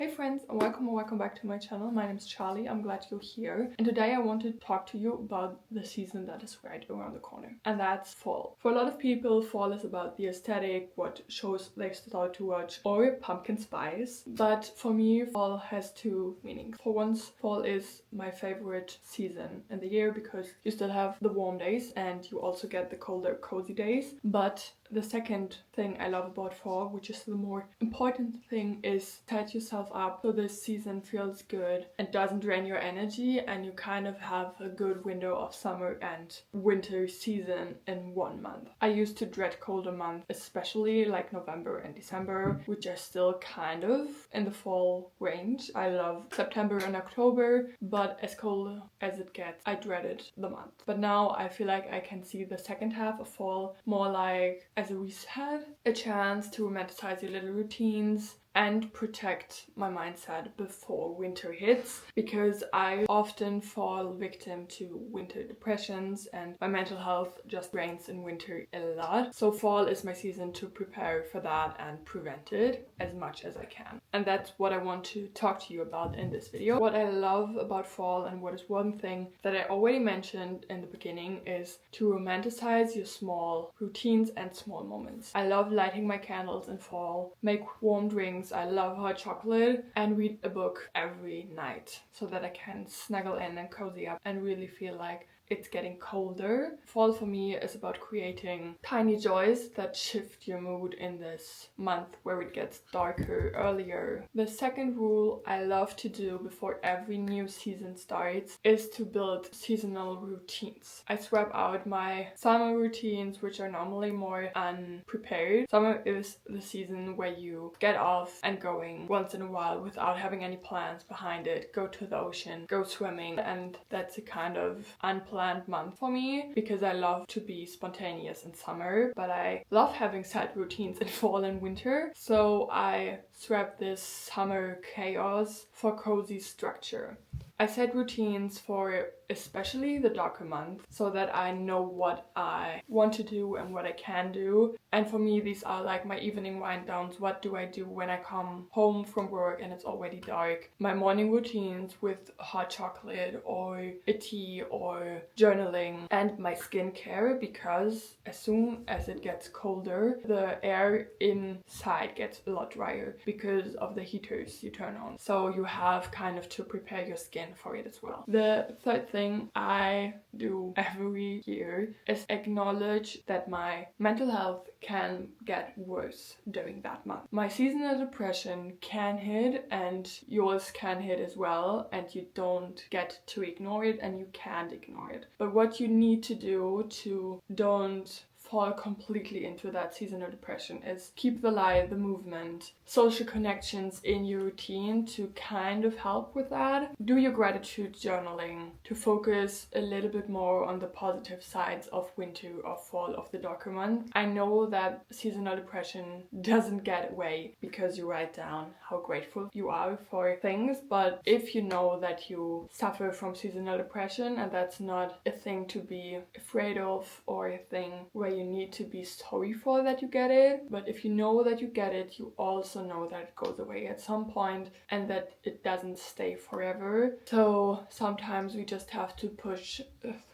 Hey friends, and welcome back to my channel. My name is Charlie. I'm glad you're here. And today I want to talk to you about the season that is right around the corner. And that's fall. For a lot of people, fall is about the aesthetic, what shows they start to watch, or pumpkin spice. But for me, fall has two meanings. For once, fall is my favorite season in the year because you still have the warm days and you also get the colder, cozy days. But the second thing I love about fall, which is the more important thing, is set yourself up so this season feels good and doesn't drain your energy, and you kind of have a good window of summer and winter season in 1 month. I used to dread colder months, especially like November and December, which are still kind of in the fall range. I love September and October, but as cold as it gets, I dreaded the month. But now I feel like I can see the second half of fall more like as a reset, a chance to romanticize your little routines and protect my mindset before winter hits, because I often fall victim to winter depressions and my mental health just drains in winter a lot. So fall is my season to prepare for that and prevent it as much as I can. And that's what I want to talk to you about in this video. What I love about fall, and what is one thing that I already mentioned in the beginning, is to romanticize your small routines and small moments. I love lighting my candles in fall, make warm drinks, I love hot chocolate, and read a book every night so that I can snuggle in and cozy up and really feel like it's getting colder. Fall for me is about creating tiny joys that shift your mood in this month where it gets darker earlier. The second rule I love to do before every new season starts is to build seasonal routines. I swap out my summer routines, which are normally more unprepared. Summer is the season where you get off and going once in a while without having any plans behind it. Go to the ocean, go swimming, and that's a kind of unplanned month for me because I love to be spontaneous in summer, but I love having set routines in fall and winter. So I swap this summer chaos for cozy structure. I set routines for especially the darker month so that I know what I want to do and what I can do. And for me, these are like my evening wind downs. What do I do when I come home from work and it's already dark? My morning routines with hot chocolate or a tea or journaling, and my skincare, because as soon as it gets colder, the air inside gets a lot drier because of the heaters you turn on. So you have kind of to prepare your skin for it as well. The third thing I do every year is acknowledge that my mental health can get worse during that month. My seasonal depression can hit, and yours can hit as well, and you don't get to ignore it and you can't ignore it. But what you need to do to don't fall completely into that seasonal depression is keep the light, the movement, social connections in your routine to kind of help with that. Do your gratitude journaling to focus a little bit more on the positive sides of winter or fall of the darker month. I know that seasonal depression doesn't get away because you write down how grateful you are for things, but if you know that you suffer from seasonal depression and that's not a thing to be afraid of or a thing where you need to be sorry for that you get it, but if you know that you get it, you also know that it goes away at some point and that it doesn't stay forever. So sometimes we just have to push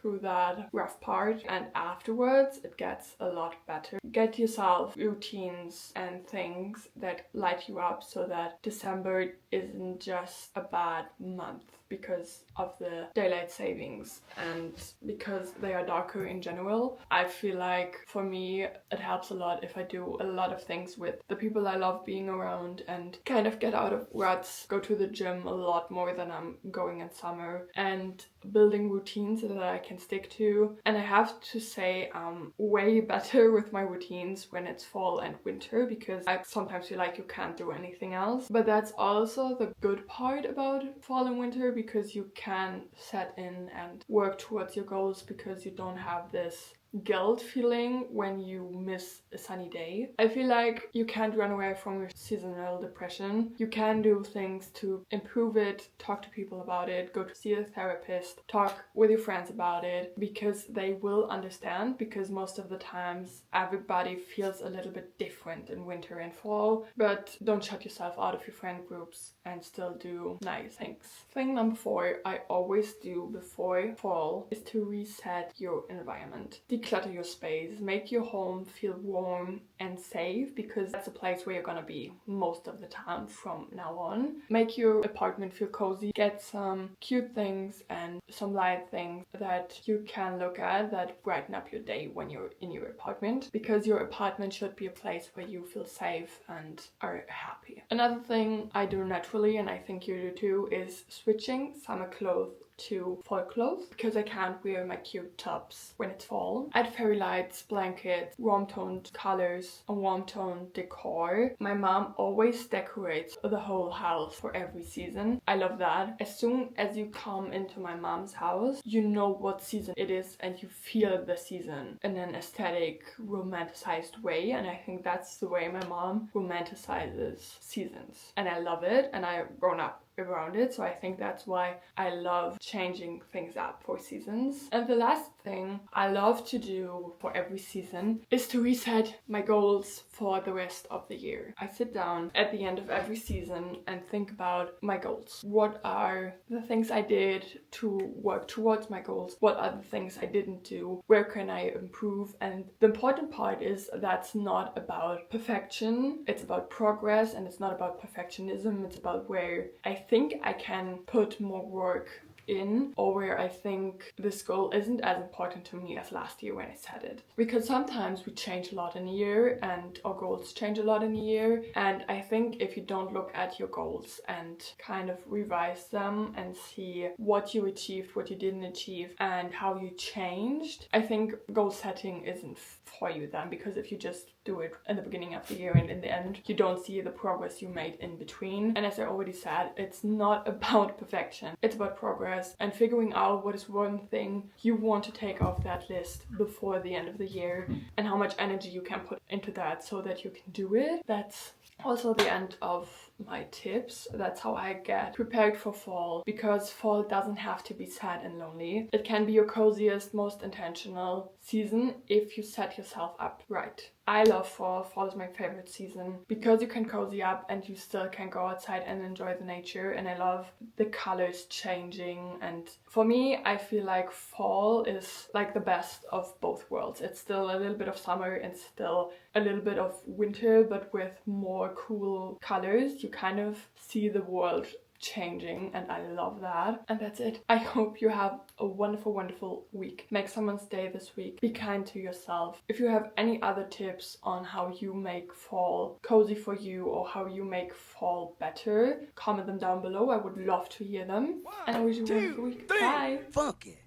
through that rough part, and afterwards it gets a lot better. Get yourself routines and things that light you up so that December isn't just a bad month because of the daylight savings and because they are darker in general. I feel like for me it helps a lot if I do a lot of things with the people I love being around and kind of get out of ruts, go to the gym a lot more than I'm going in summer, and building routines that I can stick to. And I have to say I'm way better with my routines when it's fall and winter because I sometimes feel like you can't do anything else. But that's also the good part about fall and winter, because you can set in and work towards your goals because you don't have this guilt feeling when you miss a sunny day. I feel like you can't run away from your seasonal depression. You can do things to improve it, talk to people about it, go to see a therapist, talk with your friends about it, because they will understand, because most of the times everybody feels a little bit different in winter and fall. But don't shut yourself out of your friend groups and still do nice things. Thing number 4 I always do before fall is to reset your environment. Declutter your space, make your home feel warm and safe, because that's a place where you're gonna be most of the time from now on. Make your apartment feel cozy, get some cute things and some light things that you can look at that brighten up your day when you're in your apartment, because your apartment should be a place where you feel safe and are happy. Another thing I do naturally, and I think you do too, is switching summer clothes to fall clothes, because I can't wear my cute tops when it's fall. Add fairy lights, blankets, warm toned colors, a warm toned decor. My mom always decorates the whole house for every season. I love that. As soon as you come into my mom's house, you know what season it is and you feel the season in an aesthetic, romanticized way, and I think that's the way my mom romanticizes seasons. And I love it, and I've grown up around it, so I think that's why I love changing things up for seasons. And the last thing I love to do for every season is to reset my goals for the rest of the year. I sit down at the end of every season and think about my goals. What are the things I did to work towards my goals? What are the things I didn't do? Where can I improve? And the important part is that's not about perfection, it's about progress, and it's not about perfectionism. It's about where I think I can put more work in, or where I think this goal isn't as important to me as last year when I set it. Because sometimes we change a lot in a year and our goals change a lot in a year, and I think if you don't look at your goals and kind of revise them and see what you achieved, what you didn't achieve, and how you changed, I think goal setting isn't for you then, because if you just do it in the beginning of the year and in the end you don't see the progress you made in between. And as I already said, it's not about perfection, it's about progress and figuring out what is one thing you want to take off that list before the end of the year and how much energy you can put into that so that you can do it. That's also the end of my tips. That's how I get prepared for fall, because fall doesn't have to be sad and lonely. It can be your coziest, most intentional season if you set yourself up right. I love fall. Fall is my favorite season because you can cozy up and you still can go outside and enjoy the nature, and I love the colors changing. And for me, I feel like fall is like the best of both worlds. It's still a little bit of summer and still a little bit of winter, but with more cool colors. You kind of see the world changing, and I love that. And that's it. I hope you have a wonderful, wonderful week. Make someone's day this week. Be kind to yourself. If you have any other tips on how you make fall cozy for you or how you make fall better, comment them down below. I would love to hear them. And I wish you a wonderful week. Bye. Funky.